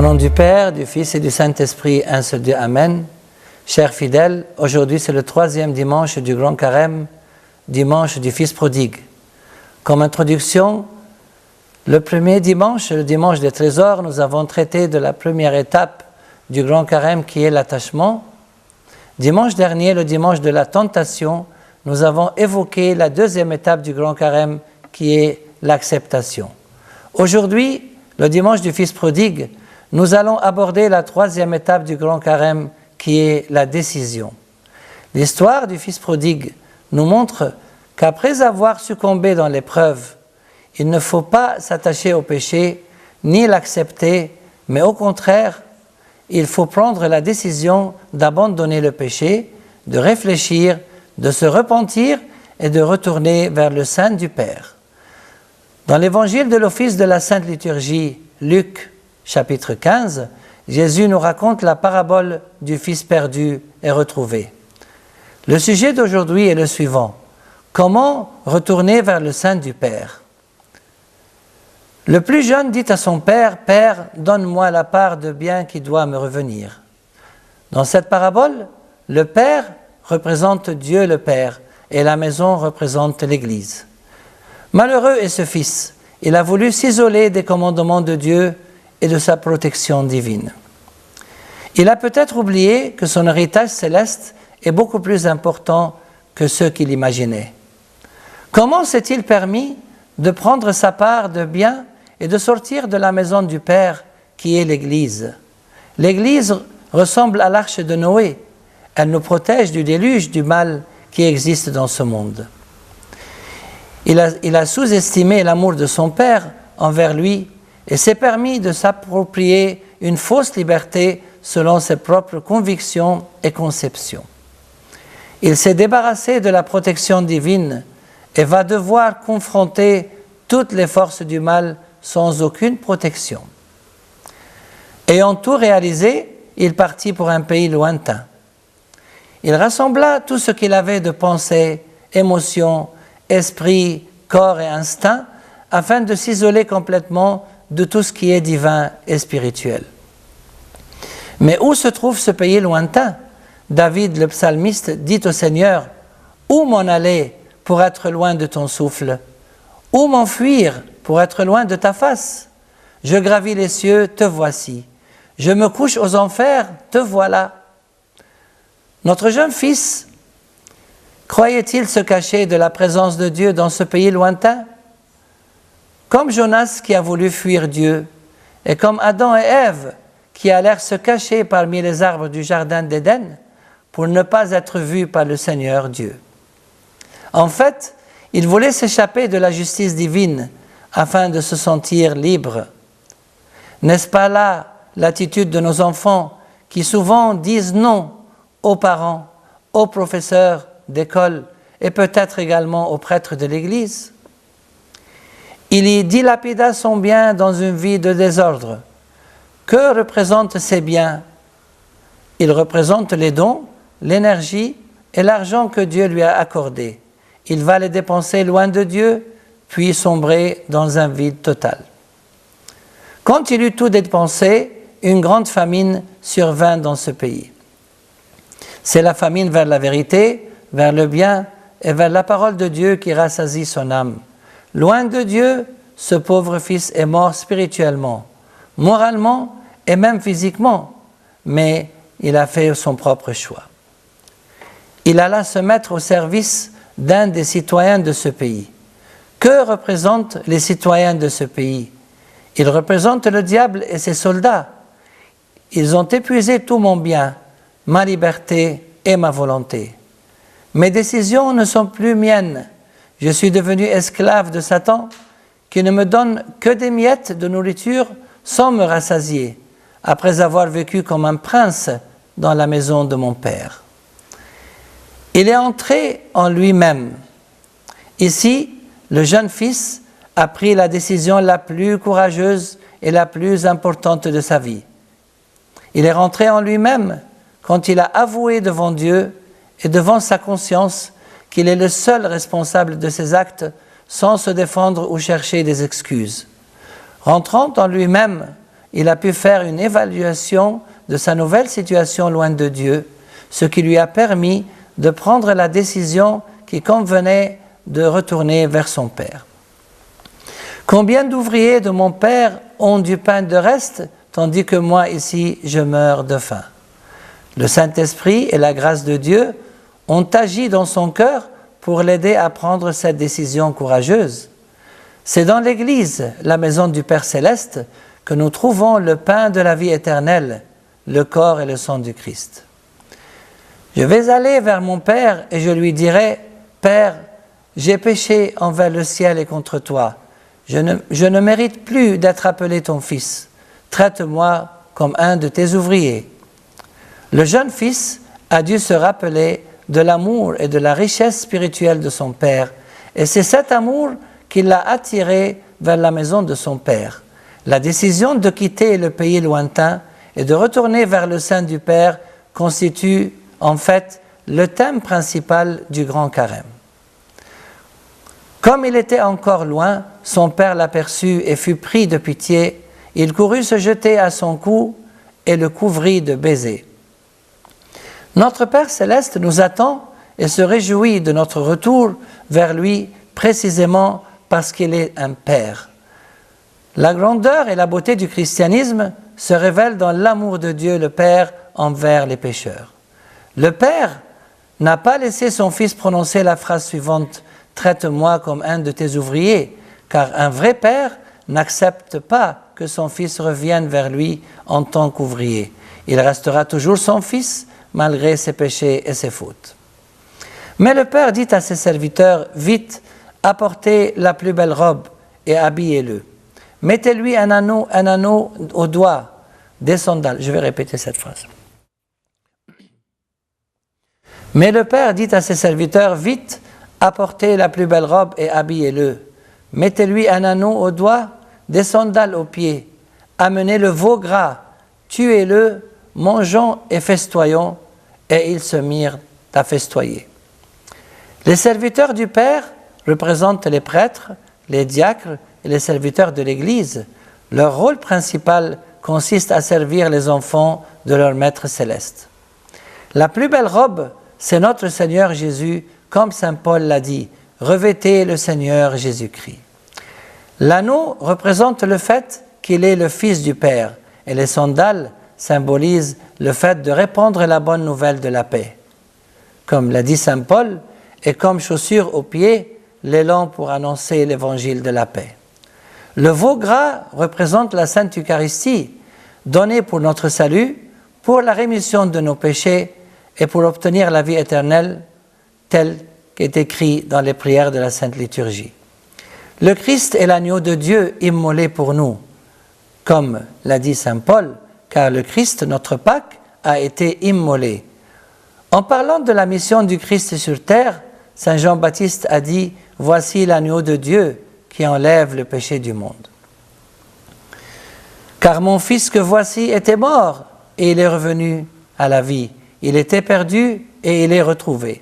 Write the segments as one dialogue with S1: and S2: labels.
S1: nom du Père, du Fils et du Saint-Esprit, un seul Dieu, Amen. Chers fidèles, aujourd'hui c'est le 3e dimanche du Grand Carême, dimanche du Fils prodigue. Comme introduction, le premier dimanche, le dimanche des trésors, nous avons traité de la première étape du Grand Carême qui est l'attachement. Dimanche dernier, le dimanche de la tentation, nous avons évoqué la deuxième étape du Grand Carême qui est l'acceptation. Aujourd'hui, le dimanche du Fils prodigue, nous allons aborder la troisième étape du Grand Carême qui est la décision. L'histoire du Fils prodigue nous montre qu'après avoir succombé dans l'épreuve, il ne faut pas s'attacher au péché ni l'accepter, mais au contraire, il faut prendre la décision d'abandonner le péché, de réfléchir, de se repentir et de retourner vers le sein du Père. Dans l'évangile de l'office de la Sainte Liturgie, Luc, chapitre 15, Jésus nous raconte la parabole du Fils perdu et retrouvé. Le sujet d'aujourd'hui est le suivant. Comment retourner vers le sein du Père? Le plus jeune dit à son père, « Père, donne-moi la part de bien qui doit me revenir. » Dans cette parabole, le Père représente Dieu le Père et la maison représente l'Église. Malheureux est ce fils, il a voulu s'isoler des commandements de Dieu et de sa protection divine. Il a peut-être oublié que son héritage céleste est beaucoup plus important que ce qu'il imaginait. Comment s'est-il permis de prendre sa part de bien et de sortir de la maison du Père qui est l'Église? L'Église ressemble à l'arche de Noé. Elle nous protège du déluge du mal qui existe dans ce monde. Il a sous-estimé l'amour de son Père envers lui et s'est permis de s'approprier une fausse liberté selon ses propres convictions et conceptions. Il s'est débarrassé de la protection divine et va devoir confronter toutes les forces du mal sans aucune protection. Ayant tout réalisé, il partit pour un pays lointain. Il rassembla tout ce qu'il avait de pensée, émotion, esprit, corps et instinct afin de s'isoler complètement de tout ce qui est divin et spirituel. Mais où se trouve ce pays lointain? David le psalmiste dit au Seigneur, « Où m'en aller pour être loin de ton souffle? Où m'enfuir pour être loin de ta face? Je gravis les cieux, te voici. Je me couche aux enfers, te voilà. » Notre jeune fils, croyait-il se cacher de la présence de Dieu dans ce pays lointain? Comme Jonas qui a voulu fuir Dieu, et comme Adam et Ève qui allèrent se cacher parmi les arbres du jardin d'Éden pour ne pas être vus par le Seigneur Dieu. En fait, ils voulaient s'échapper de la justice divine afin de se sentir libres. N'est-ce pas là l'attitude de nos enfants qui souvent disent non aux parents, aux professeurs d'école et peut-être également aux prêtres de l'Église? Il y dilapida son bien dans une vie de désordre. Que représentent ces biens? Ils représentent les dons, l'énergie et l'argent que Dieu lui a accordés. Il va les dépenser loin de Dieu, puis sombrer dans un vide total. Quand il eut tout dépensé, une grande famine survint dans ce pays. C'est la famine vers la vérité, vers le bien et vers la parole de Dieu qui rassasie son âme. Loin de Dieu, ce pauvre fils est mort spirituellement, moralement et même physiquement, mais il a fait son propre choix. Il alla se mettre au service d'un des citoyens de ce pays. Que représentent les citoyens de ce pays? Ils représentent le diable et ses soldats. Ils ont épuisé tout mon bien, ma liberté et ma volonté. Mes décisions ne sont plus miennes. Je suis devenu esclave de Satan qui ne me donne que des miettes de nourriture sans me rassasier, après avoir vécu comme un prince dans la maison de mon Père. Il est entré en lui-même. Ici, le jeune fils a pris la décision la plus courageuse et la plus importante de sa vie. Il est rentré en lui-même quand il a avoué devant Dieu et devant sa conscience qu'il est le seul responsable de ses actes sans se défendre ou chercher des excuses. Rentrant en lui-même, il a pu faire une évaluation de sa nouvelle situation loin de Dieu, ce qui lui a permis de prendre la décision qui convenait de retourner vers son Père. Combien d'ouvriers de mon Père ont du pain de reste, tandis que moi ici je meurs de faim. Le Saint-Esprit et la grâce de Dieu ont agi dans son cœur pour l'aider à prendre cette décision courageuse. C'est dans l'Église, la maison du Père Céleste, que nous trouvons le pain de la vie éternelle, le corps et le sang du Christ. Je vais aller vers mon Père et je lui dirai, « Père, j'ai péché envers le ciel et contre toi. Je ne mérite plus d'être appelé ton fils. Traite-moi comme un de tes ouvriers. » Le jeune fils a dû se rappeler de l'amour et de la richesse spirituelle de son père, et c'est cet amour qui l'a attiré vers la maison de son père. La décision de quitter le pays lointain et de retourner vers le sein du Père constitue en fait le thème principal du Grand Carême. Comme il était encore loin, son père l'aperçut et fut pris de pitié. Il courut se jeter à son cou et le couvrit de baisers. Notre Père Céleste nous attend et se réjouit de notre retour vers lui précisément parce qu'il est un Père. La grandeur et la beauté du christianisme se révèlent dans l'amour de Dieu le Père envers les pécheurs. Le Père n'a pas laissé son Fils prononcer la phrase suivante « Traite-moi comme un de tes ouvriers », car un vrai Père n'accepte pas que son Fils revienne vers lui en tant qu'ouvrier. Il restera toujours son Fils malgré ses péchés et ses fautes. Mais le Père dit à ses serviteurs « Vite, apportez la plus belle robe et habillez-le. Mettez-lui un anneau au doigt, des sandales. » Je vais répéter cette phrase. Mais le Père dit à ses serviteurs « Vite, apportez la plus belle robe et habillez-le. Mettez-lui un anneau au doigt, des sandales aux pieds. Amenez le veau gras, tuez-le, mangeons et festoyons. » Et ils se mirent à festoyer. Les serviteurs du Père représentent les prêtres, les diacres et les serviteurs de l'Église. Leur rôle principal consiste à servir les enfants de leur Maître céleste. La plus belle robe, c'est notre Seigneur Jésus, comme saint Paul l'a dit, « Revêtez le Seigneur Jésus-Christ ». L'anneau représente le fait qu'il est le Fils du Père, et les sandales symbolisent le fait de répandre la bonne nouvelle de la paix. Comme l'a dit saint Paul, et comme chaussure aux pieds, l'élan pour annoncer l'évangile de la paix. Le veau gras représente la Sainte Eucharistie, donnée pour notre salut, pour la rémission de nos péchés et pour obtenir la vie éternelle, telle qu'est écrit dans les prières de la Sainte Liturgie. Le Christ est l'agneau de Dieu immolé pour nous, comme l'a dit saint Paul, car le Christ, notre Pâque, a été immolé. En parlant de la mission du Christ sur terre, saint Jean-Baptiste a dit « Voici l'agneau de Dieu qui enlève le péché du monde. » Car mon fils que voici était mort et il est revenu à la vie. Il était perdu et il est retrouvé.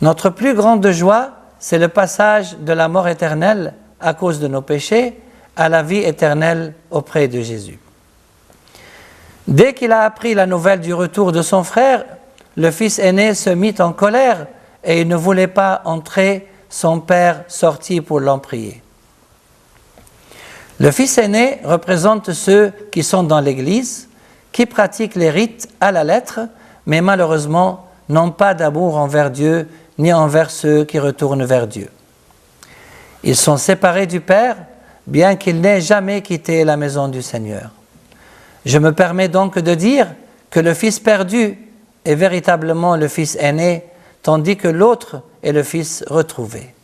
S1: Notre plus grande joie, c'est le passage de la mort éternelle à cause de nos péchés à la vie éternelle auprès de Jésus. Dès qu'il a appris la nouvelle du retour de son frère, le fils aîné se mit en colère et il ne voulait pas entrer, son père sortit pour l'en prier. Le fils aîné représente ceux qui sont dans l'Église, qui pratiquent les rites à la lettre, mais malheureusement n'ont pas d'amour envers Dieu ni envers ceux qui retournent vers Dieu. Ils sont séparés du Père, bien qu'ils n'aient jamais quitté la maison du Seigneur. Je me permets donc de dire que le fils perdu est véritablement le fils aîné, tandis que l'autre est le fils retrouvé.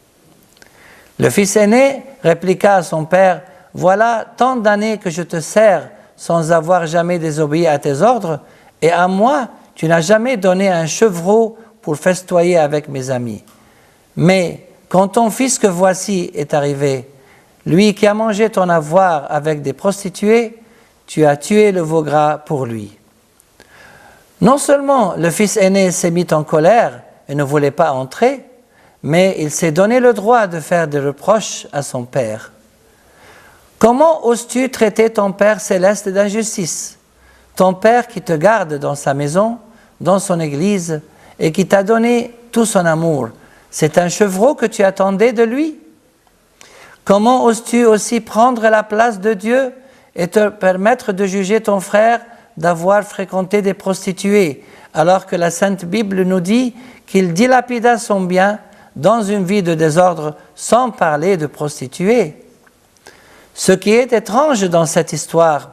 S1: Le fils aîné répliqua à son père « Voilà tant d'années que je te sers sans avoir jamais désobéi à tes ordres, et à moi, tu n'as jamais donné un chevreau pour festoyer avec mes amis. Mais quand ton fils que voici est arrivé, lui qui a mangé ton avoir avec des prostituées, tu as tué le veau gras pour lui. » Non seulement le fils aîné s'est mis en colère et ne voulait pas entrer, mais il s'est donné le droit de faire des reproches à son père. Comment oses-tu traiter ton Père céleste d'injustice? Ton Père qui te garde dans sa maison, dans son église, et qui t'a donné tout son amour, c'est un chevreau que tu attendais de lui? Comment oses-tu aussi prendre la place de Dieu et te permettre de juger ton frère d'avoir fréquenté des prostituées, alors que la Sainte Bible nous dit qu'il dilapida son bien dans une vie de désordre, sans parler de prostituées? Ce qui est étrange dans cette histoire,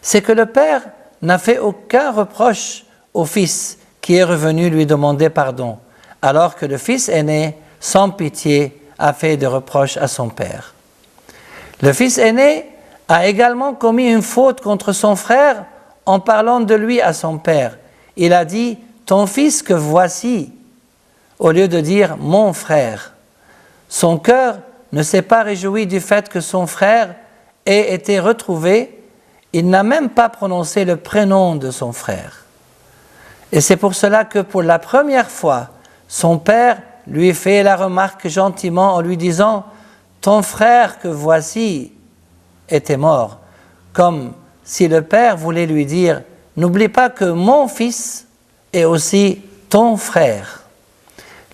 S1: c'est que le Père n'a fait aucun reproche au Fils qui est revenu lui demander pardon, alors que le Fils aîné, sans pitié, a fait des reproches à son Père. Le Fils aîné a également commis une faute contre son frère en parlant de lui à son Père. Il a dit « ton fils que voici » au lieu de dire « mon frère ». Son cœur ne s'est pas réjoui du fait que son frère ait été retrouvé. Il n'a même pas prononcé le prénom de son frère. Et c'est pour cela que pour la première fois, son père lui fait la remarque gentiment en lui disant « ton frère que voici était mort », comme si le père voulait lui dire « n'oublie pas que mon fils est aussi ton frère ».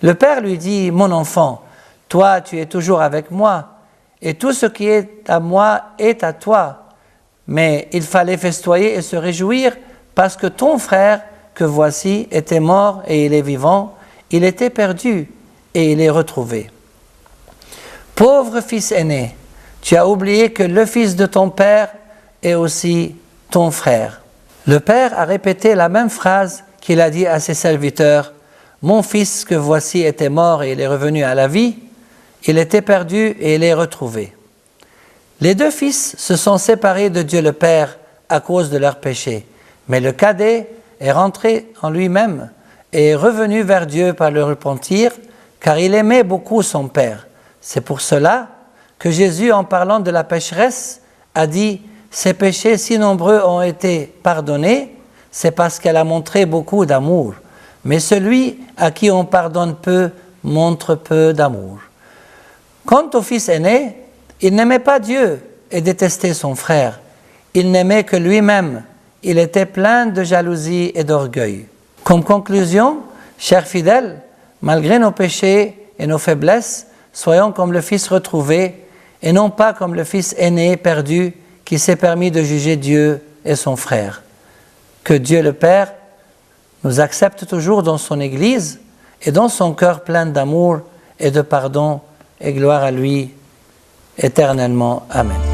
S1: Le père lui dit « mon enfant, toi tu es toujours avec moi, et tout ce qui est à moi est à toi. Mais il fallait festoyer et se réjouir parce que ton frère que voici était mort et il est vivant, il était perdu et il est retrouvé. Pauvre fils aîné, tu as oublié que le fils de ton père est aussi ton frère. » Le père a répété la même phrase qu'il a dit à ses serviteurs. « Mon fils que voici était mort et il est revenu à la vie, il était perdu et il est retrouvé. » Les deux fils se sont séparés de Dieu le Père à cause de leurs péchés, mais le cadet est rentré en lui-même et est revenu vers Dieu par le repentir, car il aimait beaucoup son Père. C'est pour cela que Jésus, en parlant de la pécheresse, a dit « Ses péchés si nombreux ont été pardonnés, c'est parce qu'elle a montré beaucoup d'amour. Mais celui à qui on pardonne peu, montre peu d'amour. » Quant au fils aîné, il n'aimait pas Dieu et détestait son frère. Il n'aimait que lui-même. Il était plein de jalousie et d'orgueil. Comme conclusion, chers fidèles, malgré nos péchés et nos faiblesses, soyons comme le fils retrouvé et non pas comme le fils aîné perdu qui s'est permis de juger Dieu et son frère. Que Dieu le Père nous accepte toujours dans son Église et dans son cœur plein d'amour et de pardon, et gloire à lui éternellement. Amen.